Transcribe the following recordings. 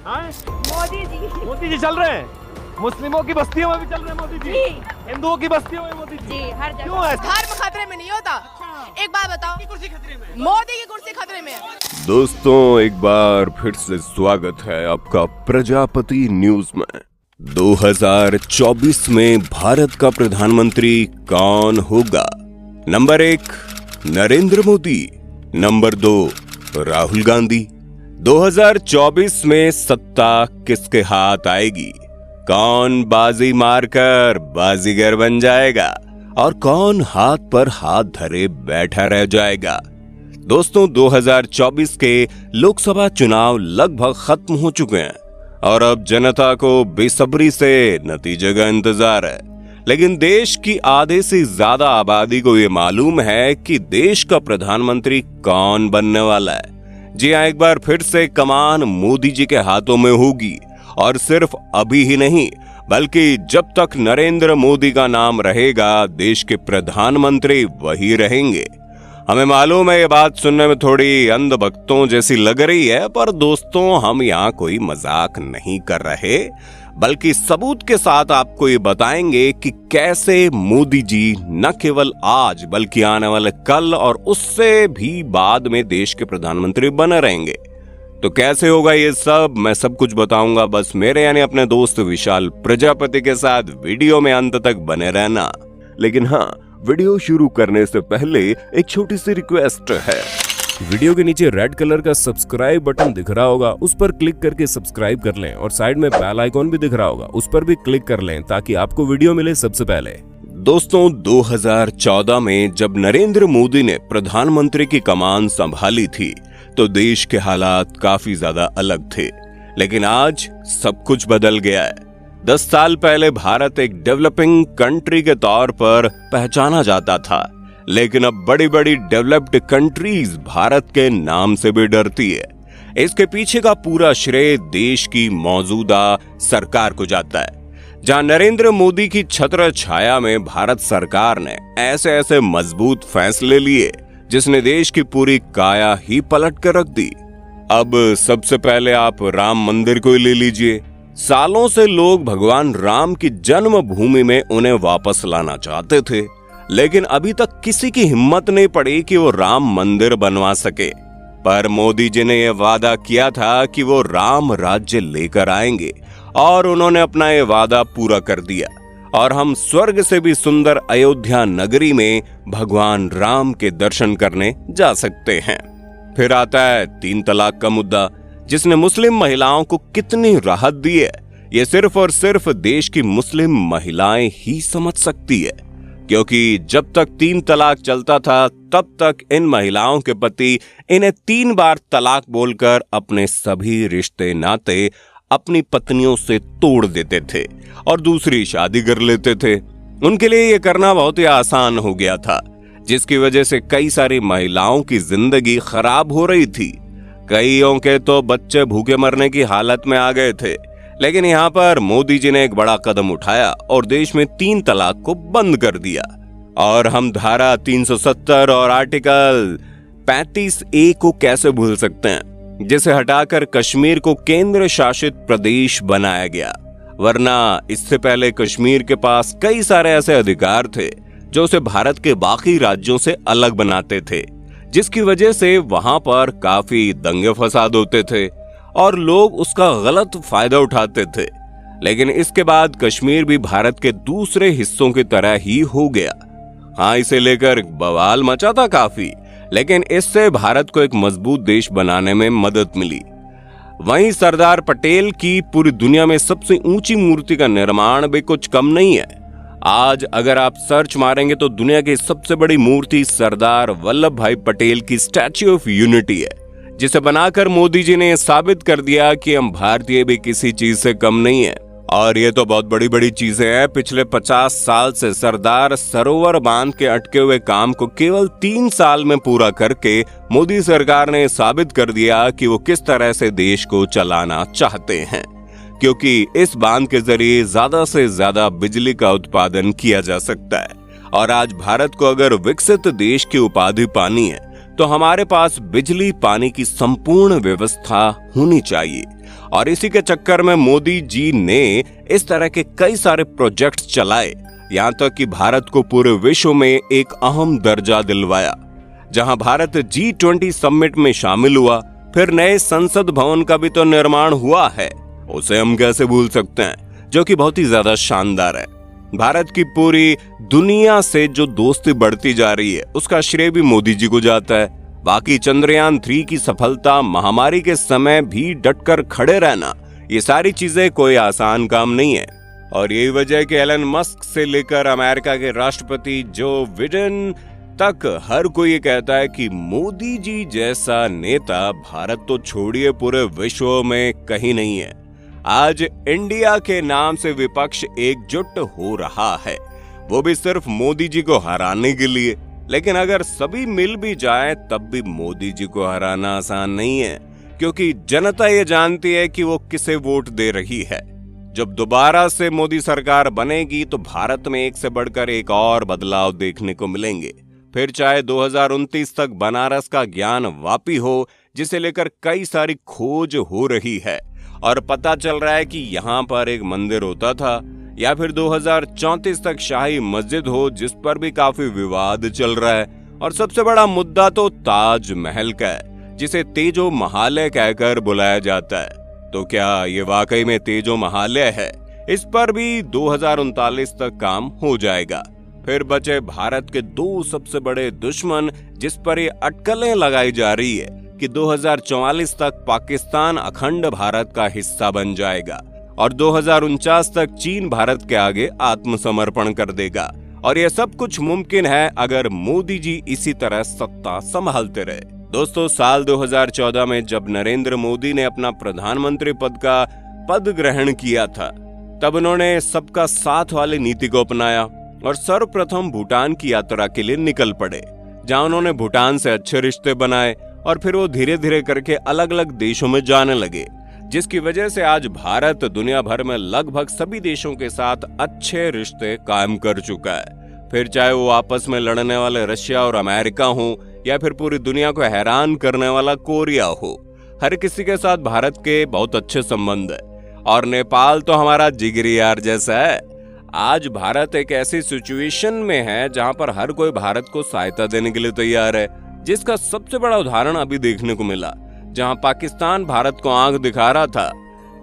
हाँ? मोदी जी चल रहे हैं, मुस्लिमों की बस्तियों में भी चल रहे हैं मोदी जी, हिंदुओं की बस्तियों में मोदी जी, हर जगह। क्यों ऐसा? धर्म खतरे में नहीं होता। एक बात बताओ, मोदी की कुर्सी खतरे में है। दोस्तों, एक बार फिर से स्वागत है आपका प्रजापति न्यूज में। 2024 में भारत का प्रधानमंत्री कौन होगा? Number 1 Narendra Modi, number 2 Rahul Gandhi. 2024 में सत्ता किसके हाथ आएगी? कौन बाजी मारकर बाजीगर बन जाएगा और कौन हाथ पर हाथ धरे बैठा रह जाएगा? दोस्तों, 2024 के लोकसभा चुनाव लगभग खत्म हो चुके हैं और अब जनता को बेसब्री से नतीजे का इंतजार है। लेकिन देश की आधे से ज्यादा आबादी को ये मालूम है कि देश का प्रधानमंत्री कौन बनने वाला है। जी हाँ, एक बार फिर से कमान मोदी जी के हाथों में होगी और सिर्फ अभी ही नहीं, बल्कि जब तक नरेंद्र मोदी का नाम रहेगा, देश के प्रधानमंत्री वही रहेंगे। हमें मालूम है ये बात सुनने में थोड़ी अंधभक्तों जैसी लग रही है, पर दोस्तों, हम यहाँ कोई मजाक नहीं कर रहे, बल्कि सबूत के साथ आपको ये बताएंगे कि कैसे मोदी जी न केवल आज बल्कि आने वाले कल और उससे भी बाद में देश के प्रधानमंत्री बने रहेंगे। तो कैसे होगा ये सब, मैं सब कुछ बताऊंगा। बस मेरे यानी अपने दोस्त विशाल प्रजापति के साथ वीडियो में अंत तक बने रहना। लेकिन हाँ, वीडियो शुरू करने से पहले एक छोटी सी रिक्वेस्ट है। वीडियो के नीचे रेड कलर का सब्सक्राइब बटन दिख रहा होगा, उस पर क्लिक करके सब्सक्राइब कर लें और साइड में बेल आइकॉन भी दिख रहा होगा, उस पर भी क्लिक कर लें ताकि आपको वीडियो मिले सबसे पहले। दोस्तों, 2014 में जब नरेंद्र मोदी ने प्रधानमंत्री की कमान संभाली थी तो देश के हालात काफी ज्यादा अलग थे, लेकिन आज सब कुछ बदल गया है। 10 साल पहले भारत एक डेवलपिंग कंट्री के तौर पर पहचाना जाता था, लेकिन अब बड़ी बड़ी डेवलप्ड कंट्रीज भारत के नाम से भी डरती है। इसके पीछे का पूरा श्रेय देश की मौजूदा सरकार को जाता है, जहां नरेंद्र मोदी की छत्र छाया में भारत सरकार ने ऐसे ऐसे मजबूत फैसले लिए जिसने देश की पूरी काया ही पलट कर रख दी। अब सबसे पहले आप राम मंदिर को ले लीजिए। सालों से लोग भगवान राम की जन्मभूमि में उन्हें वापस लाना चाहते थे, लेकिन अभी तक किसी की हिम्मत नहीं पड़ी कि वो राम मंदिर बनवा सके। पर मोदी जी ने यह वादा किया था कि वो राम राज्य लेकर आएंगे और उन्होंने अपना ये वादा पूरा कर दिया और हम स्वर्ग से भी सुंदर अयोध्या नगरी में भगवान राम के दर्शन करने जा सकते हैं। फिर आता है 3 तलाक का मुद्दा, जिसने मुस्लिम महिलाओं को कितनी राहत दी है, ये सिर्फ और सिर्फ देश की मुस्लिम महिलाएं ही समझ सकती है। क्योंकि जब तक 3 तलाक चलता था, तब तक इन महिलाओं के पति इन्हें 3 बार तलाक बोलकर अपने सभी रिश्ते नाते अपनी पत्नियों से तोड़ देते थे और दूसरी शादी कर लेते थे। उनके लिए यह करना बहुत ही आसान हो गया था, जिसकी वजह से कई सारी महिलाओं की जिंदगी खराब हो रही थी। कईयों के तो बच्चे भूखे मरने की हालत में आ गए थे। लेकिन यहाँ पर मोदी जी ने एक बड़ा कदम उठाया और देश में 3 तलाक को बंद कर दिया। और हम धारा 370 और आर्टिकल 35A को कैसे भूल सकते हैं, जिसे हटाकर कश्मीर को केंद्र शासित प्रदेश बनाया गया। वरना इससे पहले कश्मीर के पास कई सारे ऐसे अधिकार थे जो उसे भारत के बाकी राज्यों से अलग बनाते थे, जिसकी वजह से वहां पर काफी दंगे फसाद होते थे और लोग उसका गलत फायदा उठाते थे। लेकिन इसके बाद कश्मीर भी भारत के दूसरे हिस्सों की तरह ही हो गया। हाँ, इसे लेकर बवाल मचा था काफी, लेकिन इससे भारत को एक मजबूत देश बनाने में मदद मिली। वहीं सरदार पटेल की पूरी दुनिया में सबसे ऊंची मूर्ति का निर्माण भी कुछ कम नहीं है। आज अगर आप सर्च मारेंगे तो दुनिया की सबसे बड़ी मूर्ति सरदार वल्लभ भाई पटेल की स्टैच्यू ऑफ यूनिटी है, जिसे बनाकर मोदी जी ने साबित कर दिया कि हम भारतीय भी किसी चीज से कम नहीं है। और ये तो बहुत बड़ी बड़ी चीजें हैं। पिछले 50 साल से सरदार सरोवर बांध के अटके हुए काम को केवल 3 साल में पूरा करके मोदी सरकार ने साबित कर दिया कि वो किस तरह से देश को चलाना चाहते हैं, क्योंकि इस बांध के जरिए ज्यादा से ज्यादा बिजली का उत्पादन किया जा सकता है। और आज भारत को अगर विकसित देश की उपाधि पानी है तो हमारे पास बिजली पानी की संपूर्ण व्यवस्था होनी चाहिए। और इसी के चक्कर में मोदी जी ने इस तरह के कई सारे प्रोजेक्ट्स चलाए, यहाँ तक कि भारत को पूरे विश्व में एक अहम दर्जा दिलवाया। जहां भारत G20 समिट में शामिल हुआ, फिर नए संसद भवन का भी तो निर्माण हुआ है, उसे हम कैसे भूल सकते हैं, जो कि बहुत ही ज्यादा शानदार है। भारत की पूरी दुनिया से जो दोस्ती बढ़ती जा रही है, उसका श्रेय भी मोदी जी को जाता है। बाकी चंद्रयान 3 की सफलता, महामारी के समय भी डटकर खड़े रहना, ये सारी चीजें कोई आसान काम नहीं है। और यही वजह है कि एलन मस्क से लेकर अमेरिका के राष्ट्रपति जो बिडेन तक हर कोई ये कहता है कि मोदी जी जैसा नेता भारत तो छोड़िए पूरे विश्व में कहीं नहीं है। आज इंडिया के नाम से विपक्ष एकजुट हो रहा है, वो भी सिर्फ मोदी जी को हराने के लिए। लेकिन अगर सभी मिल भी जाएं तब भी मोदी जी को हराना आसान नहीं है, क्योंकि जनता ये जानती है कि वो किसे वोट दे रही है। जब दोबारा से मोदी सरकार बनेगी तो भारत में एक से बढ़कर एक और बदलाव देखने को मिलेंगे। फिर चाहे 2029 तक बनारस का ज्ञान वापी हो, जिसे लेकर कई सारी खोज हो रही है और पता चल रहा है कि यहाँ पर एक मंदिर होता था, या फिर 2034 तक शाही मस्जिद हो, जिस पर भी काफी विवाद चल रहा है। और सबसे बड़ा मुद्दा तो ताजमहल का है, जिसे तेजो महालय कहकर बुलाया जाता है। तो क्या ये वाकई में तेजो महालय है? इस पर भी 2039 तक काम हो जाएगा। फिर बचे भारत के दो सबसे बड़े दुश्मन, जिस पर ये अटकलें लगाई जा रही है कि 2044 तक पाकिस्तान अखंड भारत का हिस्सा बन जाएगा और 2049 तक चीन भारत के आगे आत्मसमर्पण कर देगा। और यह सब कुछ मुमकिन है अगर मोदी जी इसी तरह सत्ता संभालते रहे। दोस्तों, साल 2014 में जब नरेंद्र मोदी ने अपना प्रधानमंत्री पद का पद ग्रहण किया था, तब उन्होंने सबका साथ वाली नीति को अपनाया और सर्वप्रथम भूटान की यात्रा के लिए निकल पड़े, जहां उन्होंने भूटान से अच्छे रिश्ते बनाए और फिर वो धीरे धीरे करके अलग अलग देशों में जाने लगे, जिसकी वजह से आज भारत दुनिया भर में लगभग सभी देशों के साथ अच्छे रिश्ते कायम कर चुका है। फिर चाहे वो आपस में लड़ने वाले रशिया और अमेरिका हो, या फिर पूरी दुनिया को हैरान करने वाला कोरिया हो, हर किसी के साथ भारत के बहुत अच्छे संबंध है। और नेपाल तो हमारा जिगरी यार जैसा है। आज भारत एक ऐसी सिचुएशन में है जहां पर हर कोई भारत को सहायता देने के लिए तैयार है, जिसका सबसे बड़ा उदाहरण अभी देखने को मिला। जहां पाकिस्तान भारत को आंख दिखा रहा था,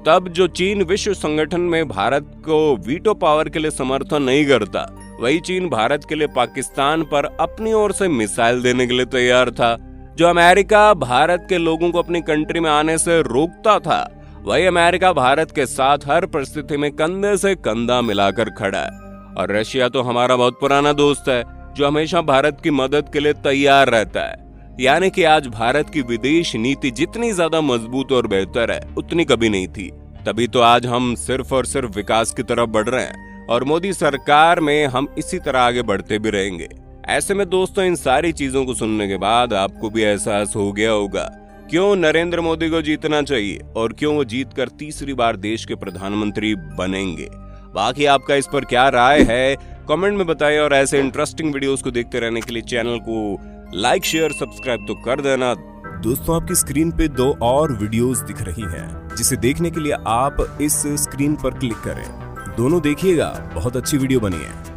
तब जो चीन विश्व संगठन में भारत को वीटो पावर के लिए समर्थन नहीं करता, वही चीन भारत के लिए पाकिस्तान पर अपनी ओर से मिसाइल देने के लिए तैयार था। जो अमेरिका भारत के लोगों को अपनी कंट्री में आने से रोकता था, वही अमेरिका भारत के साथ हर परिस्थिति में कंधे से कंधा मिलाकर खड़ा है। और रशिया तो हमारा बहुत पुराना दोस्त है, जो हमेशा भारत की मदद के लिए तैयार रहता है। यानी कि आज भारत की विदेश नीति जितनी ज्यादा मजबूत और बेहतर है, उतनी कभी नहीं थी। तभी तो आज हम सिर्फ और सिर्फ विकास की तरफ बढ़ रहे हैं और मोदी सरकार में हम इसी तरह आगे बढ़ते भी रहेंगे। ऐसे में दोस्तों, इन सारी चीजों को सुनने के बाद आपको भी एहसास हो गया होगा क्यों नरेंद्र मोदी को जीतना चाहिए और क्यों वो जीतकर तीसरी बार देश के प्रधानमंत्री बनेंगे। बाकी आपका इस पर क्या राय है, कमेंट में बताएं। और ऐसे इंटरेस्टिंग वीडियोस को देखते रहने के लिए चैनल को लाइक, शेयर, सब्सक्राइब तो कर देना। दोस्तों, आपकी स्क्रीन पे दो और वीडियोस दिख रही हैं, जिसे देखने के लिए आप इस स्क्रीन पर क्लिक करें। दोनों देखिएगा, बहुत अच्छी वीडियो बनी है।